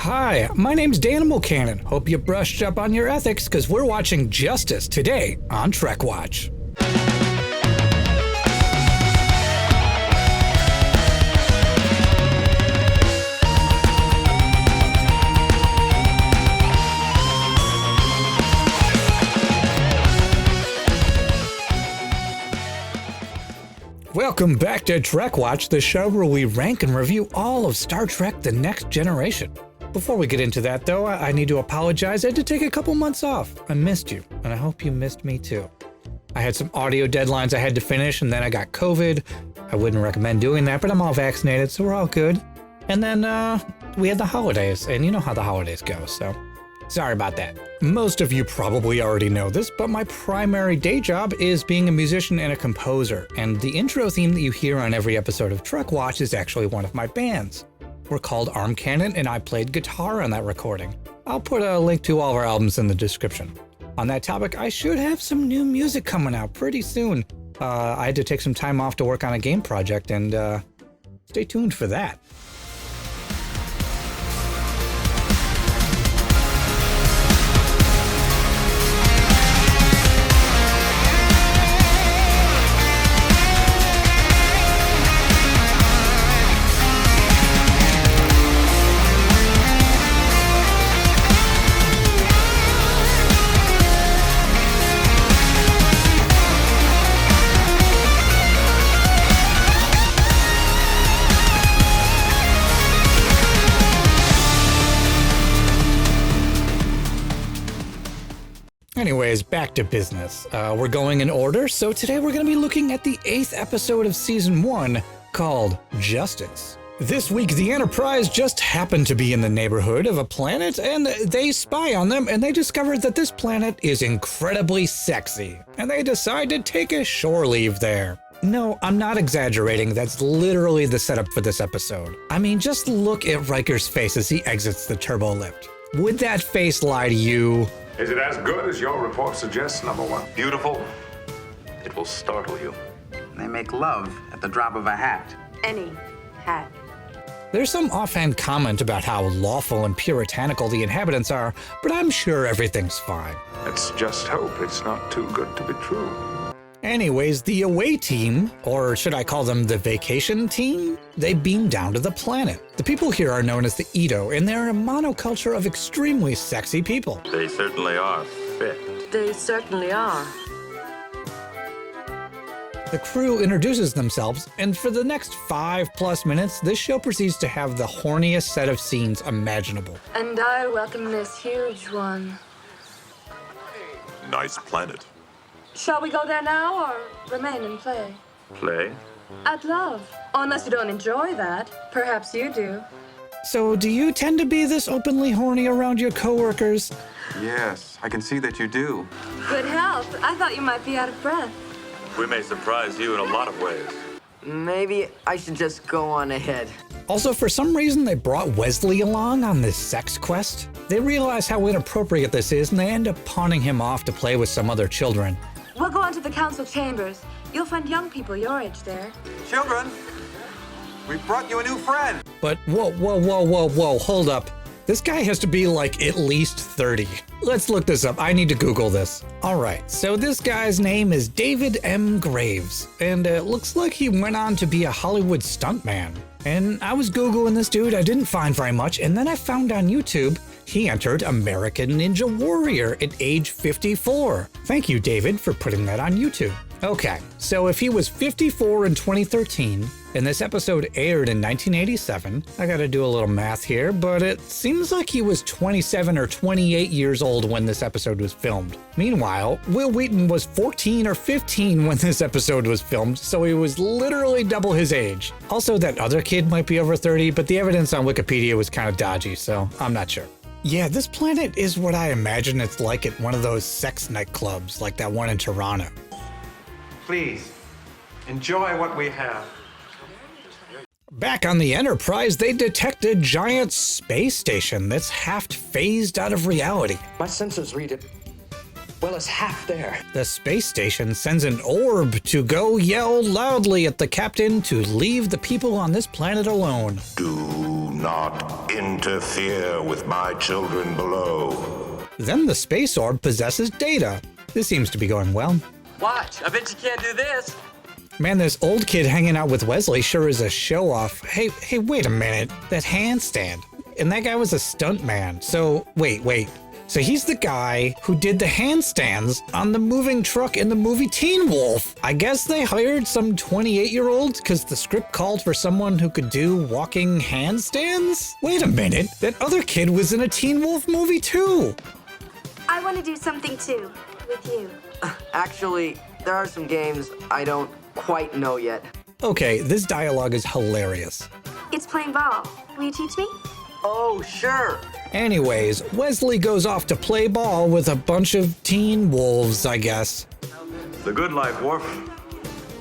Hi, my name's Danimal Cannon. Hope you brushed up on your ethics because we're watching Justice today on Trek Watch. Welcome back to Trek Watch, the show where we rank and review all of Star Trek The Next Generation. Before we get into that, though, I need to apologize. I had to take a couple months off. I missed you, and I hope you missed me too. I had some audio deadlines I had to finish, and then I got COVID. I wouldn't recommend doing that, but I'm all vaccinated, so we're all good. And then we had the holidays, and you know how the holidays go, so sorry about that. Most of you probably already know this, but my primary day job is being a musician and a composer, and the intro theme that you hear on every episode of Trek Watch is actually one of my bands. We're called Arm Cannon, and I played guitar on that recording. I'll put a link to all of our albums in the description. On that topic, I should have some new music coming out pretty soon. I had to take some time off to work on a game project, and stay tuned for that. Anyways, back to business. We're going in order, so today we're going to be looking at the 8th episode of Season 1, called Justice. This week, the Enterprise just happened to be in the neighborhood of a planet, and they spy on them, and they discovered that this planet is incredibly sexy, and they decide to take a shore leave there. No, I'm not exaggerating, that's literally the setup for this episode. I mean, just look at Riker's face as he exits the turbo lift. Would that face lie to you? Is it as good as your report suggests, number one? Beautiful. It will startle you. They make love at the drop of a hat. Any hat. There's some offhand comment about how lawful and puritanical the inhabitants are, but I'm sure everything's fine. Let's just hope it's not too good to be true. Anyways, the away team, or should I call them the vacation team? They beam down to the planet. The people here are known as the E08, and they're a monoculture of extremely sexy people. They certainly are fit. They certainly are. The crew introduces themselves, and for the next 5+ minutes, this show proceeds to have the horniest set of scenes imaginable. And I welcome this huge one. Nice planet. Shall we go there now or remain and play? Play? I'd love. Unless you don't enjoy that. Perhaps you do. So, do you tend to be this openly horny around your coworkers? Yes, I can see that you do. Good health. I thought you might be out of breath. We may surprise you in a lot of ways. Maybe I should just go on ahead. Also, for some reason, they brought Wesley along on this sex quest. They realize how inappropriate this is, and they end up pawning him off to play with some other children. We'll go on to the council chambers. You'll find young people your age there. Children, we brought you a new friend. But whoa, hold up. This guy has to be like at least 30. Let's look this up. I need to Google this. All right, so this guy's name is David M. Graves, and it looks like he went on to be a Hollywood stuntman. And I was Googling this dude, I didn't find very much, and then I found on YouTube he entered American Ninja Warrior at age 54. Thank you, David, for putting that on YouTube. Okay, so if he was 54 in 2013, and this episode aired in 1987, I gotta do a little math here, but it seems like he was 27 or 28 years old when this episode was filmed. Meanwhile, Will Wheaton was 14 or 15 when this episode was filmed, so he was literally double his age. Also, that other kid might be over 30, but the evidence on Wikipedia was kind of dodgy, so I'm not sure. Yeah, this planet is what I imagine it's like at one of those sex nightclubs, like that one in Toronto. Please, enjoy what we have. Back on the Enterprise, they detect a giant space station that's half phased out of reality. My sensors read it. Well, it's half there. The space station sends an orb to go yell loudly at the captain to leave the people on this planet alone. Do not interfere with my children below. Then the space orb possesses Data. This seems to be going well. Watch, I bet you can't do this. Man, this old kid hanging out with Wesley sure is a show-off. Hey, wait a minute. That handstand. And that guy was a stuntman. So, wait. So he's the guy who did the handstands on the moving truck in the movie Teen Wolf. I guess they hired some 28-year-old because the script called for someone who could do walking handstands? Wait a minute. That other kid was in a Teen Wolf movie too. I want to do something too, with you. Actually, there are some games I don't quite know yet. Okay, this dialogue is hilarious. It's playing ball. Will you teach me? Oh, sure. Anyways, Wesley goes off to play ball with a bunch of teen wolves, I guess. The good life, Worf.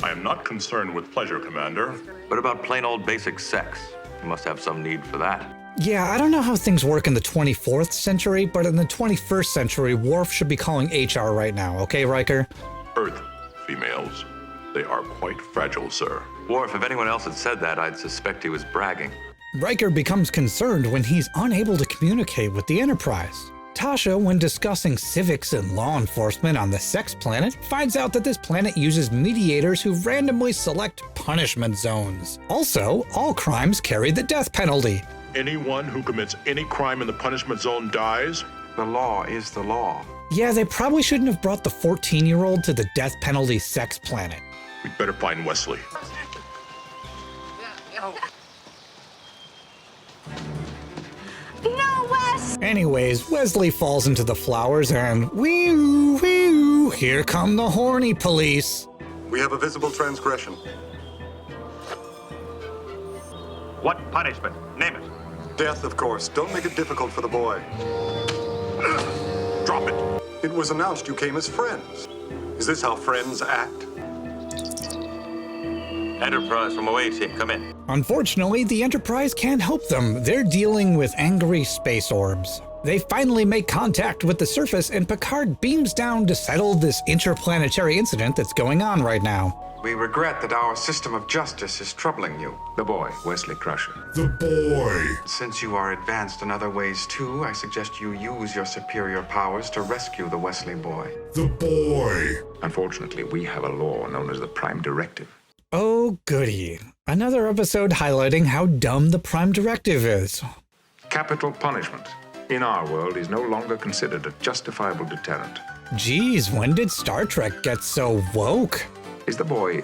I am not concerned with pleasure, Commander. What about plain old basic sex? You must have some need for that. Yeah, I don't know how things work in the 24th century, but in the 21st century, Worf should be calling HR right now, okay, Riker? Earth females. They are quite fragile, sir. Worf, if anyone else had said that, I'd suspect he was bragging. Riker becomes concerned when he's unable to communicate with the Enterprise. Tasha, when discussing civics and law enforcement on the Sex Planet, finds out that this planet uses mediators who randomly select punishment zones. Also, all crimes carry the death penalty. Anyone who commits any crime in the punishment zone dies? The law is the law. Yeah, they probably shouldn't have brought the 14-year-old to the death penalty Sex Planet. We'd better find Wesley. No, Wes! Anyways, Wesley falls into the flowers and wee-oo, here come the horny police. We have a visible transgression. What punishment? Name it. Death, of course. Don't make it difficult for the boy. Drop it. It was announced you came as friends. Is this how friends act? Enterprise from E08, come in. Unfortunately, the Enterprise can't help them. They're dealing with angry space orbs. They finally make contact with the surface, and Picard beams down to settle this interplanetary incident that's going on right now. We regret that our system of justice is troubling you. The boy, Wesley Crusher. The boy. Since you are advanced in other ways too, I suggest you use your superior powers to rescue the Wesley boy. The boy. Unfortunately, we have a law known as the Prime Directive. Oh, goody. Another episode highlighting how dumb the Prime Directive is. Capital punishment in our world is no longer considered a justifiable deterrent. Geez, when did Star Trek get so woke? Is the boy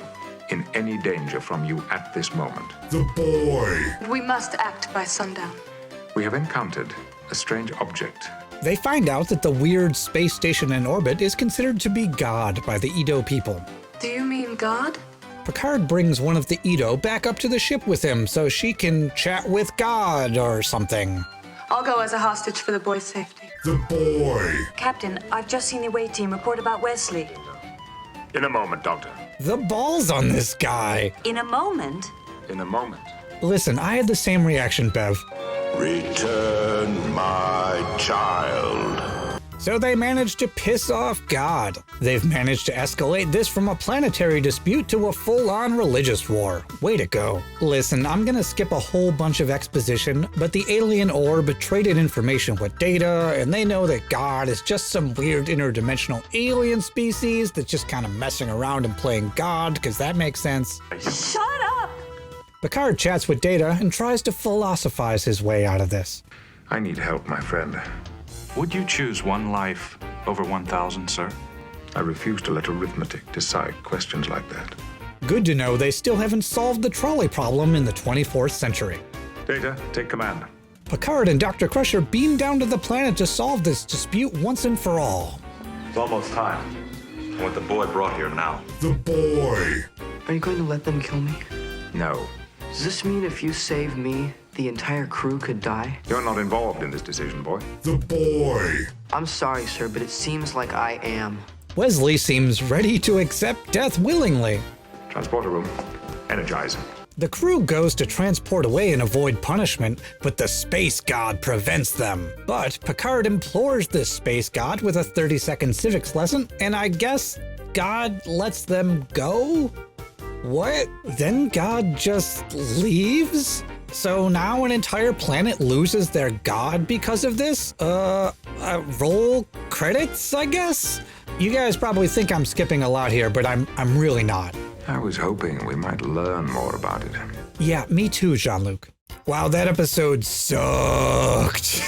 in any danger from you at this moment? The boy. We must act by sundown. We have encountered a strange object. They find out that the weird space station in orbit is considered to be God by the Edo people. Do you mean God? Picard brings one of the Edo back up to the ship with him so she can chat with God or something. I'll go as a hostage for the boy's safety. The boy. Captain, I've just seen the away team report about Wesley. In a moment, Doctor. The balls on this guy. In a moment? In a moment. Listen, I had the same reaction, Bev. Return my child. So they managed to piss off God. They've managed to escalate this from a planetary dispute to a full-on religious war. Way to go. Listen, I'm gonna skip a whole bunch of exposition, but the alien orb traded information with Data, and they know that God is just some weird interdimensional alien species that's just kind of messing around and playing God, because that makes sense. Shut up! Picard chats with Data and tries to philosophize his way out of this. I need help, my friend. Would you choose one life over 1,000, sir? I refuse to let arithmetic decide questions like that. Good to know they still haven't solved the trolley problem in the 24th century. Data, take command. Picard and Dr. Crusher beam down to the planet to solve this dispute once and for all. It's almost time. I want the boy brought here now. The boy. Are you going to let them kill me? No. Does this mean if you save me, the entire crew could die? You're not involved in this decision, boy. The boy. I'm sorry, sir, but it seems like I am. Wesley seems ready to accept death willingly. Transporter room. Energize. The crew goes to transport away and avoid punishment, but the space god prevents them. But Picard implores this space god with a 30-second civics lesson, and I guess God lets them go? What? Then God just leaves? So now an entire planet loses their god because of this? Roll credits, I guess? You guys probably think I'm skipping a lot here, but I'm really not. I was hoping we might learn more about it. Yeah, me too, Jean-Luc. Wow, that episode sucked.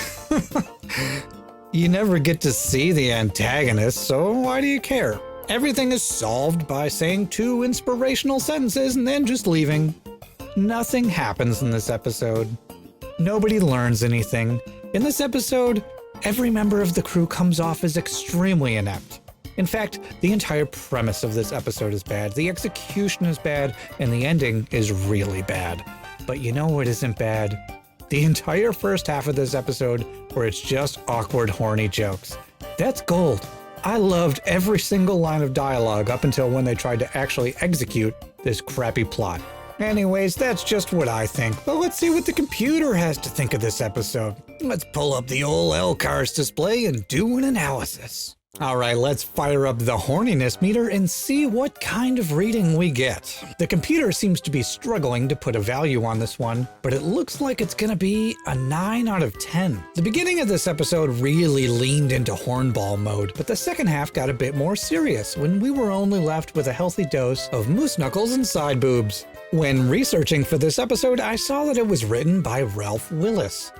You never get to see the antagonist, so why do you care? Everything is solved by saying 2 inspirational sentences and then just leaving. Nothing happens in this episode. Nobody learns anything. In this episode, every member of the crew comes off as extremely inept. In fact, the entire premise of this episode is bad, the execution is bad, and the ending is really bad. But you know what isn't bad? The entire first half of this episode, where it's just awkward, horny jokes. That's gold. I loved every single line of dialogue up until when they tried to actually execute this crappy plot. Anyways, that's just what I think, but let's see what the computer has to think of this episode. Let's pull up the old L-Cars display and do an analysis. Alright, let's fire up the horniness meter and see what kind of reading we get. The computer seems to be struggling to put a value on this one, but it looks like it's gonna be a 9 out of 10. The beginning of this episode really leaned into hornball mode, but the second half got a bit more serious when we were only left with a healthy dose of moose knuckles and side boobs. When researching for this episode, I saw that it was written by Ralph Willis.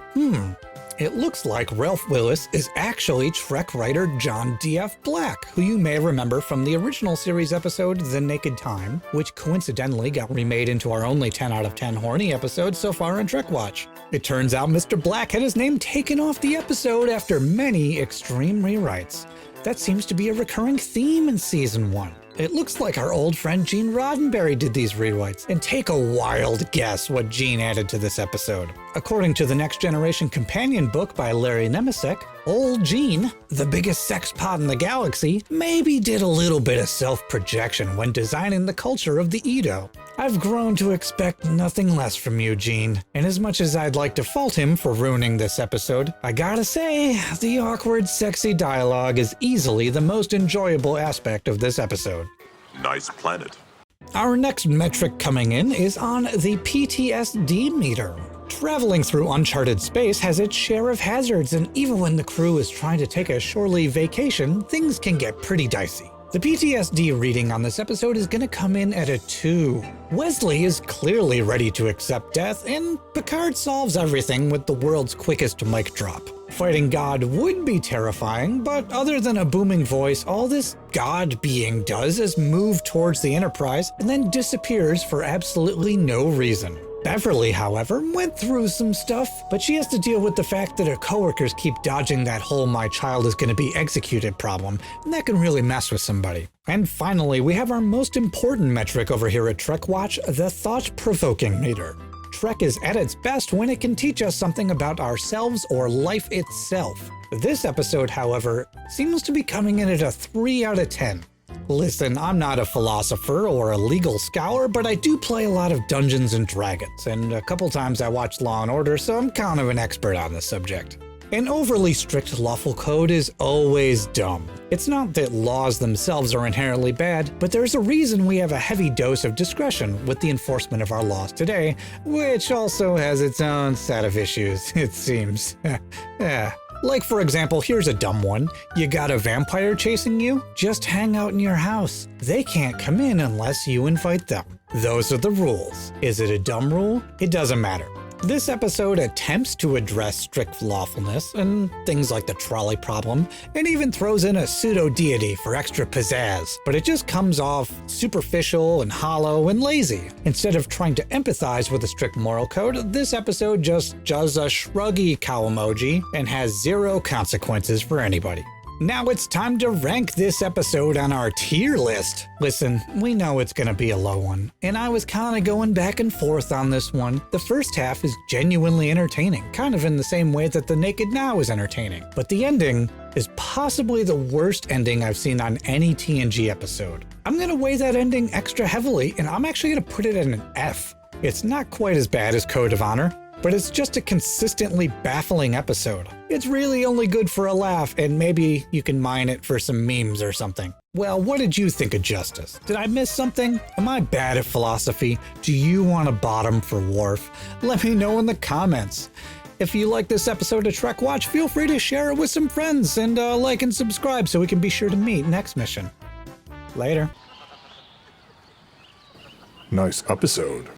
It looks like Ralph Willis is actually Trek writer John D.F. Black, who you may remember from the original series episode The Naked Time, which coincidentally got remade into our only 10 out of 10 horny episode so far in Trek Watch. It turns out Mr. Black had his name taken off the episode after many extreme rewrites. That seems to be a recurring theme in Season 1. It looks like our old friend Gene Roddenberry did these rewrites, and take a wild guess what Gene added to this episode. According to the Next Generation companion book by Larry Nemecek, old Gene, the biggest sex pod in the galaxy, maybe did a little bit of self-projection when designing the culture of the Edo. I've grown to expect nothing less from you, Gene, and as much as I'd like to fault him for ruining this episode, I gotta say, the awkward, sexy dialogue is easily the most enjoyable aspect of this episode. Nice planet. Our next metric coming in is on the PTSD meter. Traveling through uncharted space has its share of hazards, and even when the crew is trying to take a shore leave vacation, things can get pretty dicey. The PTSD reading on this episode is gonna come in at a 2. Wesley is clearly ready to accept death, and Picard solves everything with the world's quickest mic drop. Fighting God would be terrifying, but other than a booming voice, all this God being does is move towards the Enterprise and then disappears for absolutely no reason. Beverly, however, went through some stuff, but she has to deal with the fact that her coworkers keep dodging that whole "my child is going to be executed" problem, and that can really mess with somebody. And finally, we have our most important metric over here at Trek Watch, the thought-provoking meter. Trek is at its best when it can teach us something about ourselves or life itself. This episode, however, seems to be coming in at a 3 out of 10. Listen, I'm not a philosopher or a legal scholar, but I do play a lot of Dungeons and Dragons, and a couple times I watched Law & Order, so I'm kind of an expert on the subject. An overly strict lawful code is always dumb. It's not that laws themselves are inherently bad, but there's a reason we have a heavy dose of discretion with the enforcement of our laws today, which also has its own set of issues, it seems. Yeah. Like, for example, here's a dumb one. You got a vampire chasing you? Just hang out in your house. They can't come in unless you invite them. Those are the rules. Is it a dumb rule? It doesn't matter. This episode attempts to address strict lawfulness and things like the trolley problem, and even throws in a pseudo-deity for extra pizzazz, but it just comes off superficial and hollow and lazy. Instead of trying to empathize with a strict moral code, this episode just does a shruggy cow emoji and has zero consequences for anybody. Now it's time to rank this episode on our tier list. Listen, we know it's gonna be a low one, and I was kinda going back and forth on this one. The first half is genuinely entertaining, kind of in the same way that The Naked Now is entertaining. But the ending is possibly the worst ending I've seen on any TNG episode. I'm gonna weigh that ending extra heavily, and I'm actually gonna put it at an F. It's not quite as bad as Code of Honor, but it's just a consistently baffling episode. It's really only good for a laugh, and maybe you can mine it for some memes or something. Well, what did you think of Justice? Did I miss something? Am I bad at philosophy? Do you want a bottom for Worf? Let me know in the comments. If you like this episode of Trek Watch, feel free to share it with some friends and like and subscribe so we can be sure to meet next mission. Later. Nice episode.